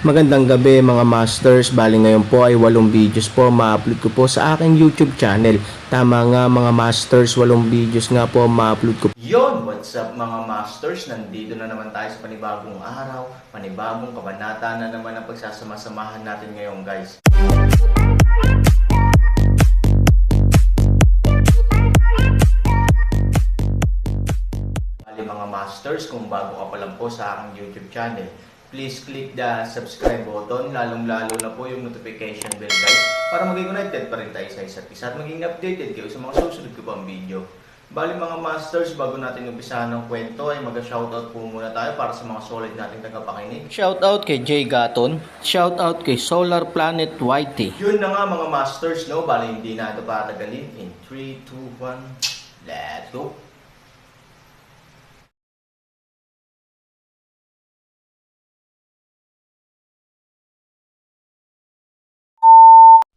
Magandang gabi mga masters, bali ngayon po ay 8 videos po ma-upload ko po sa aking YouTube channel. Tama nga mga masters, 8 videos nga po ma-upload ko. Yon, what's up mga masters? Nandito na naman tayo sa panibagong araw, panibagong kabanata na naman ang pagsasama-samahan natin ngayon guys. Bali mga masters, kung bago ka pa lang po sa aking YouTube channel, please click the subscribe button, lalong-lalo na po yung notification bell guys, para maging connected pa rin tayo sa isa't isa at maging updated kayo sa mga susunod ko pang video. Bali mga masters, bago natin umpisahan ng kwento ay mag-shoutout po muna tayo para sa mga solid nating tagapakinig. Shoutout kay Jay Gaton, shoutout kay Solar Planet YT. Yun na nga mga masters, no? Bali hindi na ito patagalin. In 3, 2, 1, let's go!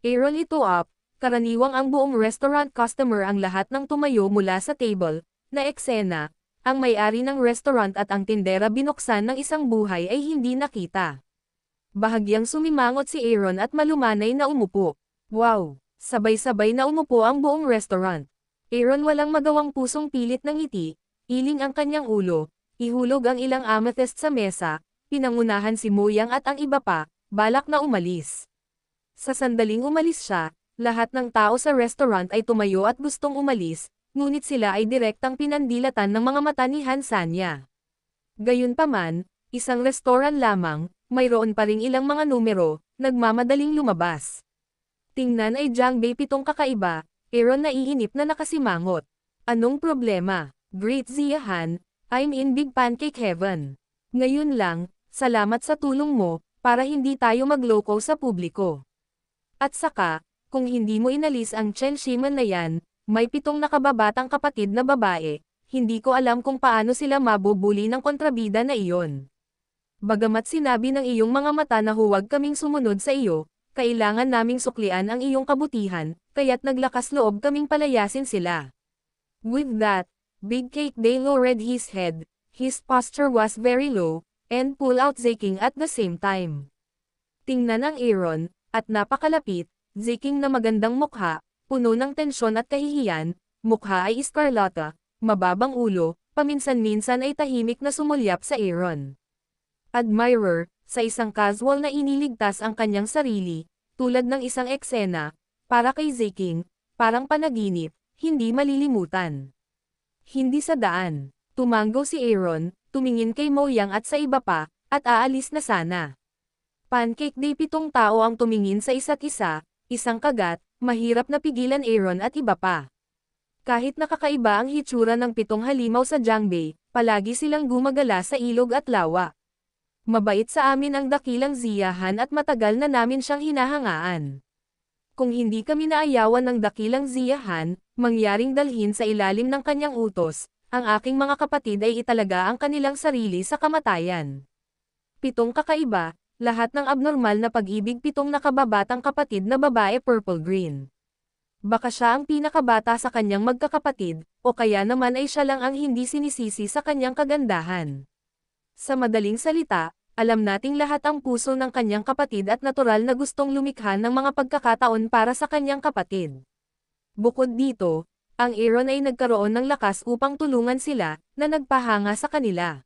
Aaron ito up, karaniwang ang buong restaurant customer ang lahat ng tumayo mula sa table, na eksena, ang may-ari ng restaurant at ang tindera binuksan ng isang buhay ay hindi nakita. Bahagyang sumimangot si Aaron at malumanay na umupo. Wow! Sabay-sabay na umupo ang buong restaurant. Aaron walang magawang pusong pilit ng ngiti, iling ang kanyang ulo, ihulog ang ilang amethyst sa mesa, pinangunahan si Moyang at ang iba pa, balak na umalis. Sa sandaling umalis siya, lahat ng tao sa restaurant ay tumayo at gustong umalis, ngunit sila ay direktang pinandilatan ng mga mata ni Hansanya. Gayunpaman, isang restoran lamang, mayroon pa ring ilang mga numero, nagmamadaling lumabas. Tingnan ay Jangbei 7 kakaiba, Aaron naiinip na nakasimangot. Anong problema? Great Ziyahan, I'm in Big Pancake Heaven. Ngayon lang, salamat sa tulong mo, para hindi tayo magloko sa publiko. At saka, kung hindi mo inalis ang Chen Shiman na yan, may 7 nakababatang kapatid na babae, hindi ko alam kung paano sila mabubuli ng kontrabida na iyon. Bagamat sinabi ng iyong mga mata na huwag kaming sumunod sa iyo, kailangan naming suklian ang iyong kabutihan, kaya't naglakas loob kaming palayasin sila. With that, Big Cake Day lowered his head, his posture was very low, and pulled out Zeking at the same time. Tingnan ang Aaron, at napakalapit, Zeking na magandang mukha, puno ng tensyon at kahihiyan, mukha ay iskarlata, mababang ulo, paminsan-minsan ay tahimik na sumulyap sa Aaron. Admirer, sa isang casual na iniligtas ang kanyang sarili, tulad ng isang eksena, para kay Zeking, parang panaginip, hindi malilimutan. Hindi sa daan, tumango si Aaron, tumingin kay Moyang at sa iba pa, at aalis na sana. Pancake Day 7 tao ang tumingin sa isa't isa, isang kagat, mahirap na pigilan Aaron at iba pa. Kahit nakakaiba ang hitsura ng 7 halimaw sa Jangbei, palagi silang gumagala sa ilog at lawa. Mabait sa amin ang dakilang Ziyahan at matagal na namin siyang hinahangaan. Kung hindi kami naayawan ng dakilang Ziyahan, mangyaring dalhin sa ilalim ng kanyang utos, ang aking mga kapatid ay italaga ang kanilang sarili sa kamatayan. 7 kakaiba, lahat ng abnormal na pag-ibig 7 nakababatang kapatid na babae purple-green. Baka siya ang pinakabata sa kanyang magkakapatid, o kaya naman ay siya lang ang hindi sinisisi sa kanyang kagandahan. Sa madaling salita, alam nating lahat ang puso ng kanyang kapatid at natural na gustong lumikha ng mga pagkakataon para sa kanyang kapatid. Bukod dito, ang Aaron ay nagkaroon ng lakas upang tulungan sila, na nagpahanga sa kanila.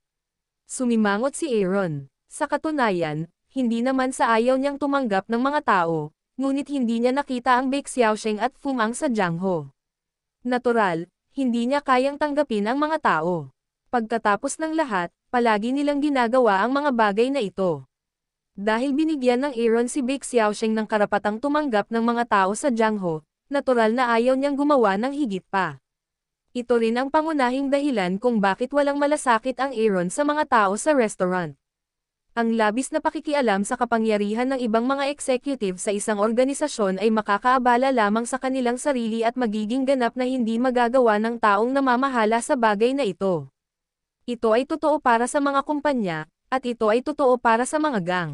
Sumimangot si Aaron. Sa katunayan, hindi naman sa ayaw niyang tumanggap ng mga tao, ngunit hindi niya nakita ang Baek Xiaosheng at Fumang sa Jiangho. Natural, hindi niya kayang tanggapin ang mga tao. Pagkatapos ng lahat, palagi nilang ginagawa ang mga bagay na ito. Dahil binigyan ng Aaron si Baek Xiaosheng ng karapatang tumanggap ng mga tao sa Jiangho, natural na ayaw niyang gumawa ng higit pa. Ito rin ang pangunahing dahilan kung bakit walang malasakit ang Aaron sa mga tao sa restaurant. Ang labis na pakikialam sa kapangyarihan ng ibang mga executive sa isang organisasyon ay makakaabala lamang sa kanilang sarili at magiging ganap na hindi magagawa ng taong namamahala sa bagay na ito. Ito ay totoo para sa mga kumpanya, at ito ay totoo para sa mga gang.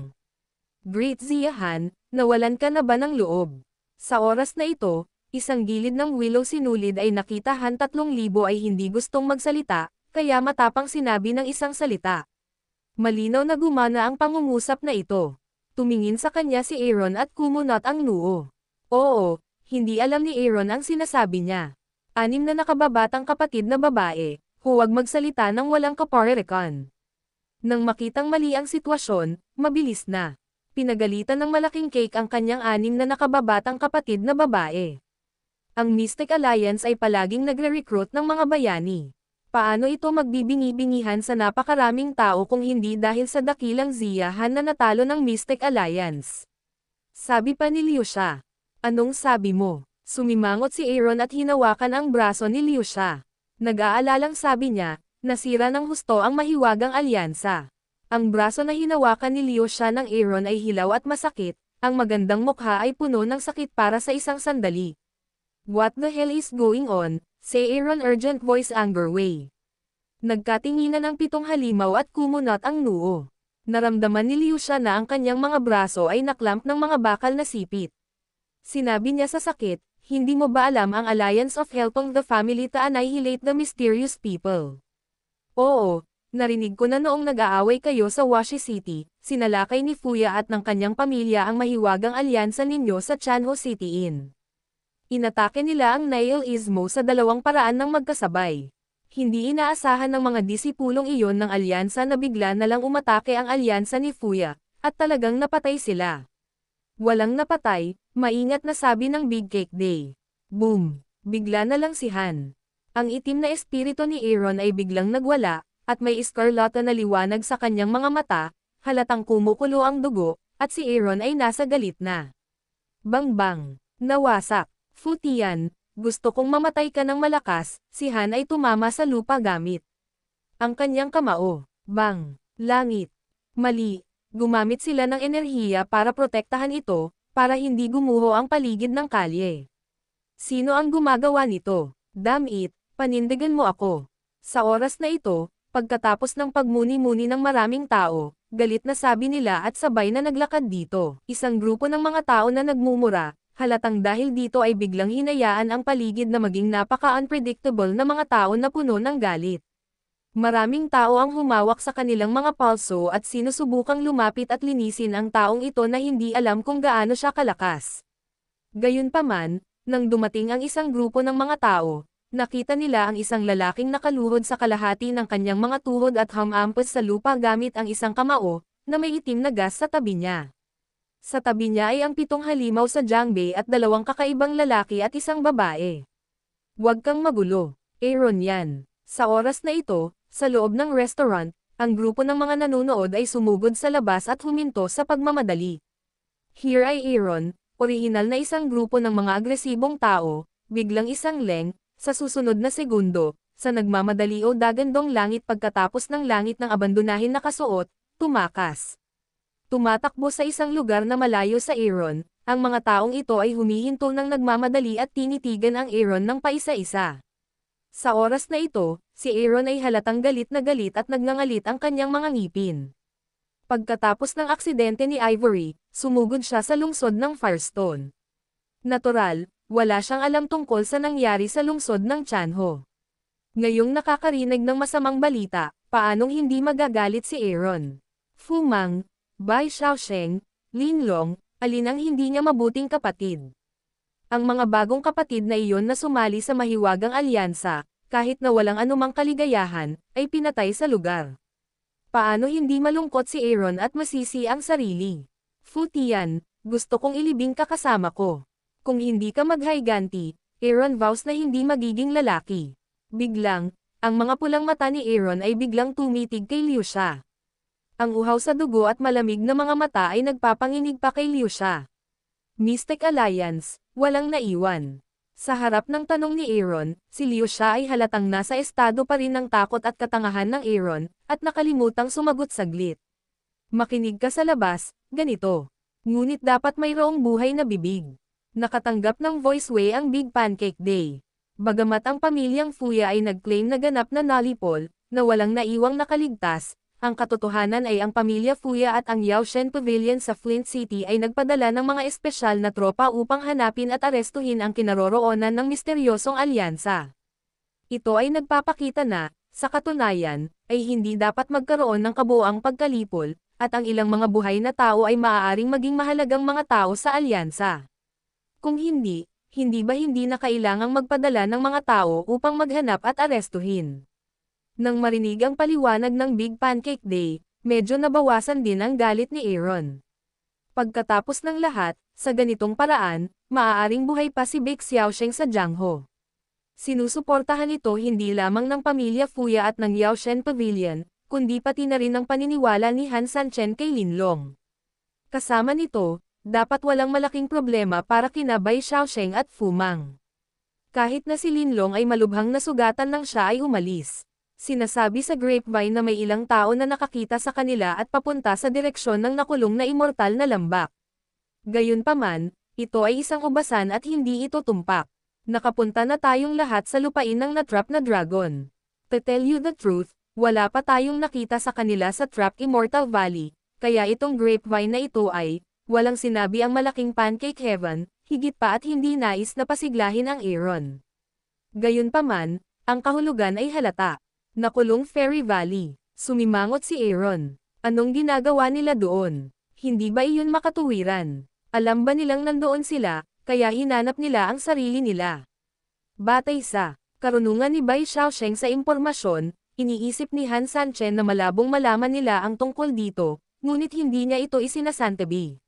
Great Ziyahan, nawalan ka na ba ng loob? Sa oras na ito, isang gilid ng willow sinulid ay nakitahan 3,000 ay hindi gustong magsalita, kaya matapang sinabi ng isang salita. Malinaw na gumana ang pangungusap na ito. Tumingin sa kanya si Aaron at kumunot ang noo. Oo, hindi alam ni Aaron ang sinasabi niya. 6 na nakababatang kapatid na babae, huwag magsalita ng walang kaparirikan. Nang makitang mali ang sitwasyon, mabilis na. Pinagalitan ng malaking cake ang kanyang 6 na nakababatang kapatid na babae. Ang Mystic Alliance ay palaging nagre-recruit ng mga bayani. Paano ito magbibingi-bingihan sa napakaraming tao kung hindi dahil sa dakilang ziyahan na natalo ng Mystic Alliance? Sabi pa ni Liusha. Anong sabi mo? Sumimangot si Aaron at hinawakan ang braso ni Liusha. Nag-aalalang sabi niya, nasira ng husto ang mahiwagang alyansa. Ang braso na hinawakan ni Liusha ng Aaron ay hilaw at masakit, ang magandang mukha ay puno ng sakit para sa isang sandali. What the hell is going on? Say Aaron urgent voice anger way. Nagkatinginan ang 7 halimaw at kumunot ang noo. Naramdaman ni Liusha na ang kanyang mga braso ay naklamp ng mga bakal na sipit. Sinabi niya sa sakit, hindi mo ba alam ang Alliance of Helping the Family to Annihilate the Mysterious People? Oo, narinig ko na noong nag-aaway kayo sa Washi City, sinalakay ni Fuya at ng kanyang pamilya ang mahiwagang alyansa ninyo sa Chanho City Inn. Inatake nila ang Nail Izmo sa 2 paraan ng magkasabay. Hindi inaasahan ng mga disipulong iyon ng alyansa na bigla na lang umatake ang alyansa ni Fuya, at talagang napatay sila. Walang napatay, maingat na sabi ng Big Cake Day. Boom! Bigla na lang si Han. Ang itim na espiritu ni Aaron ay biglang nagwala, at may eskarlata na liwanag sa kanyang mga mata, halatang kumukulo ang dugo, at si Aaron ay nasa galit na. Bang-bang! Nawasak! Futian, gusto kong mamatay ka ng malakas, si Han ay tumama sa lupa gamit ang kanyang kamao. Bang! Langit! Mali! Gumamit sila ng enerhiya para protektahan ito, para hindi gumuho ang paligid ng kalye. Sino ang gumagawa nito? Damn it, panindigan mo ako. Sa oras na ito, pagkatapos ng pagmuni-muni ng maraming tao, galit na sabi nila at sabay na naglakad dito. Isang grupo ng mga tao na nagmumura, halatang dahil dito ay biglang hinayaan ang paligid na maging napaka-unpredictable na mga tao na puno ng galit. Maraming tao ang humawak sa kanilang mga palso at sinusubukang lumapit at linisin ang taong ito na hindi alam kung gaano siya kalakas. Gayunpaman, nang dumating ang isang grupo ng mga tao, nakita nila ang isang lalaking nakaluhod sa kalahati ng kanyang mga tuhod at humampos sa lupa gamit ang isang kamao, na may itim na gas sa tabi niya. Sa tabi niya ay ang 7 halimaw sa Jangbei at 2 kakaibang lalaki at isang babae. Huwag kang magulo, Aaron yan. Sa oras na ito, sa loob ng restaurant, ang grupo ng mga nanonood ay sumugod sa labas at huminto sa pagmamadali. Here ay Aaron, orihinal na isang grupo ng mga agresibong tao, biglang isang leng, sa susunod na segundo, sa nagmamadali o dagandong langit pagkatapos ng langit ng abandonahin na kasuot, tumakas. Tumatakbo sa isang lugar na malayo sa Aaron, ang mga taong ito ay humihinto ng nagmamadali at tinitigan ang Aaron ng paisa-isa. Sa oras na ito, si Aaron ay halatang galit na galit at nagngangalit ang kanyang mga ngipin. Pagkatapos ng aksidente ni Ivory, sumugod siya sa lungsod ng Firestone. Natural, wala siyang alam tungkol sa nangyari sa lungsod ng Chanho. Ngayong nakakarinig ng masamang balita, paanong hindi magagalit si Aaron? Fu Mang, Bai Xiaosheng, Linlong, alin ang hindi niya mabuting kapatid? Ang mga bagong kapatid na iyon na sumali sa mahiwagang alyansa, kahit na walang anumang kaligayahan, ay pinatay sa lugar. Paano hindi malungkot si Aaron at masisi ang sarili? Fu Tian, gusto kong ilibing ka kasama ko. Kung hindi ka maghayganti, Aaron vows na hindi magiging lalaki. Biglang, ang mga pulang mata ni Aaron ay biglang tumitig kay Liusha. Ang uhaw sa dugo at malamig na mga mata ay nagpapanginig pa kay Liusha. Mystic Alliance, walang naiwan. Sa harap ng tanong ni Aaron, si Liusha ay halatang nasa estado pa rin ng takot at katangahan ng Aaron, at nakalimutang sumagot saglit. Makinig ka sa labas, ganito. Ngunit dapat mayroong buhay na bibig. Nakatanggap ng voiceway ang Big Pancake Day. Bagamat ang pamilyang Fuya ay nag-claim na ganap na nalipol, na walang naiwang nakaligtas, ang katotohanan ay ang pamilya Fuya at ang Yaoshen Pavilion sa Flint City ay nagpadala ng mga espesyal na tropa upang hanapin at arestuhin ang kinaroroonan ng misteryosong alyansa. Ito ay nagpapakita na, sa katunayan, ay hindi dapat magkaroon ng kabuoang pagkalipol, at ang ilang mga buhay na tao ay maaaring maging mahalagang mga tao sa alyansa. Kung hindi, hindi na kailangang magpadala ng mga tao upang maghanap at arestuhin. Nang marinig ang paliwanag ng Big Pancake Day, medyo nabawasan din ang galit ni Aaron. Pagkatapos ng lahat, sa ganitong paraan, maaaring buhay pa si Baek Xiaosheng sa Jiangho. Sinusuportahan ito hindi lamang ng pamilya Fuya at ng Yaoshen Pavilion, kundi pati na rin ang paniniwala ni Han Sanchen kay Linlong. Kasama nito, dapat walang malaking problema para kina Bai Xiaosheng at Fu Mang. Kahit na si Linlong ay malubhang nasugatan nang siya ay umalis. Sinasabi sa grapevine na may ilang tao na nakakita sa kanila at papunta sa direksyon ng nakulong na immortal na lambak. Gayunpaman, ito ay isang ubasan at hindi ito tumpak. Nakapunta na tayong lahat sa lupain ng natrap na dragon. To tell you the truth, wala pa tayong nakita sa kanila sa Trap Immortal Valley, kaya itong grapevine na ito ay, walang sinabi ang malaking Pancake Heaven, higit pa at hindi nais na pasiglahin ang Aaron. Gayunpaman, ang kahulugan ay halata. Nakulong Fairy Valley. Sumimangot si Aaron. Anong ginagawa nila doon? Hindi ba iyon makatuwiran? Alam ba nilang nandoon sila, kaya hinanap nila ang sarili nila? Batay sa karunungan ni Bai Xiaosheng sa impormasyon, iniisip ni Han Sanchen na malabong malaman nila ang tungkol dito, ngunit hindi niya ito isinasantabi.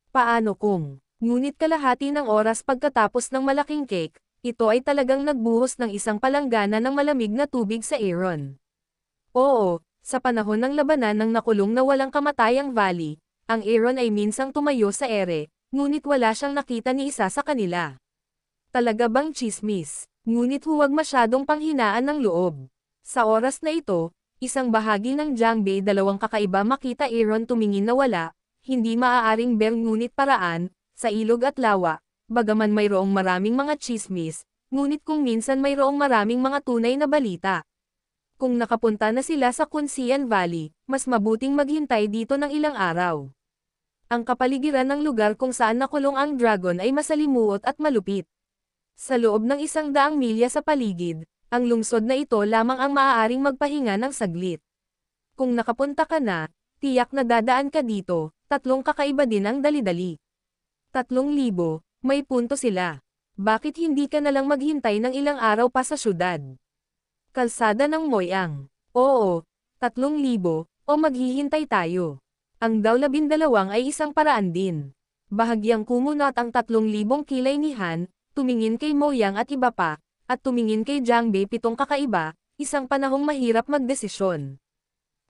Paano kung, ngunit kalahati ng oras pagkatapos ng malaking cake, ito ay talagang nagbuhos ng isang palanggana ng malamig na tubig sa Aaron. Oo, sa panahon ng labanan ng nakulong na walang kamatayang valley, ang Aaron ay minsang tumayo sa ere, ngunit wala siyang nakita ni isa sa kanila. Talaga bang chismis? Ngunit huwag masyadong panghinaan ng loob. Sa oras na ito, isang bahagi ng Jiangbei dalawang kakaiba makita Aaron tumingin na wala, hindi maaaring ngunit paraan, sa ilog at lawa. Bagaman mayroong maraming mga chismis, ngunit kung minsan mayroong maraming mga tunay na balita. Kung nakapunta na sila sa Kunsian Valley, mas mabuting maghintay dito ng ilang araw. Ang kapaligiran ng lugar kung saan nakulong ang dragon ay masalimuot at malupit. Sa loob ng 100 milya sa paligid, ang lungsod na ito lamang ang maaaring magpahinga ng saglit. Kung nakapunta ka na, tiyak na dadaan ka dito, 3 kakaiba din ang dali-dali. 3,000. May punto sila. Bakit hindi ka nalang maghintay ng ilang araw pa sa syudad? Kalsada ng Moyang. Oo, 3,000, o maghihintay tayo. Ang daw 12 ay isang paraan din. Bahagyang kumunot ang 3,000 kilay ni Han, tumingin kay Moyang at iba pa, at tumingin kay Jiangbei 7 kakaiba, isang panahong mahirap magdesisyon.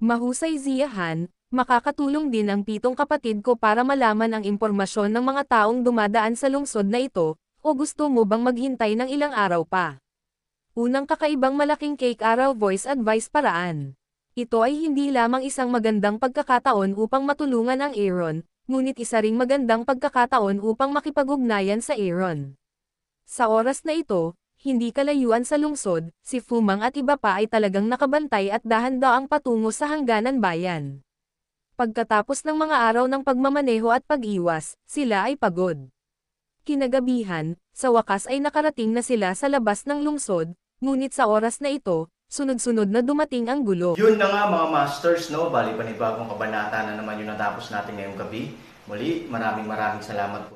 Mahusay Zia Han, makakatulong din ang 7 kapatid ko para malaman ang impormasyon ng mga taong dumadaan sa lungsod na ito, o gusto mo bang maghintay ng ilang araw pa? Unang kakaibang malaking cake araw voice advice paraan. Ito ay hindi lamang isang magandang pagkakataon upang matulungan ang Aaron, ngunit isa ring magandang pagkakataon upang makipag-ugnayan sa Aaron. Sa oras na ito, hindi kalayuan sa lungsod, si Fu Mang at iba pa ay talagang nakabantay at dahan-daang patungo sa hangganan bayan. Pagkatapos ng mga araw ng pagmamaneho at pag-iwas, sila ay pagod. Kinagabihan, sa wakas ay nakarating na sila sa labas ng lungsod, ngunit sa oras na ito, sunod-sunod na dumating ang gulo. Yun na nga mga masters, no? Bali panibagong kabanata na naman yung natapos natin ngayong gabi. Muli, maraming salamat po.